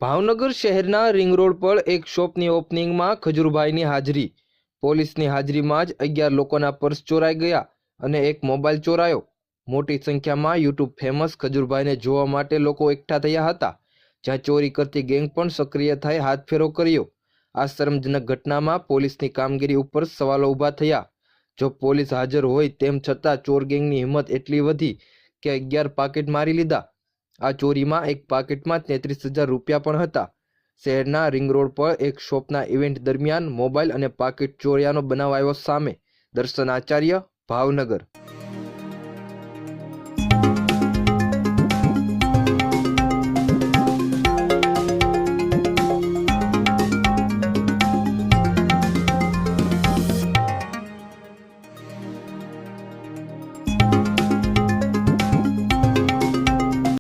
ભાવનગર શહેરના ring road પર એક શોપની ઓપનિંગમાં ખજૂરભાઈની હાજરી. પોલીસની હાજરીમાં જ 11 લોકોના પર્સ ચોરાઈ ગયા અને એક મોબાઈલ ચોરાયો. મોટી સંખ્યામાં યુટ્યુબ ફેમસ ખજૂરભાઈને જોવા માટે લોકો એકઠા થયા હતા, જ્યાં ચોરી કરતી ગેંગ પણ સક્રિય થઈ હાથફેરો કર્યો. આ શરમજનક ઘટનામાં પોલીસની કામગીરી ઉપર સવાલો ઊભા થયા. જો પોલીસ હાજર હોય તેમ છતાં ચોર ગેંગની હિંમત એટલી વધી કે 11 પાકીટ મારી લીધા. આ ચોરીમાં એક પાકીટમાં 33,000 રૂપિયા પણ હતા. શહેરના રિંગ રોડ પર એક શોપના ઇવેન્ટ દરમિયાન મોબાઈલ અને પાકીટ ચોર્યાનો બનાવ આવ્યો સામે. દર્શન આચાર્ય, ભાવનગર.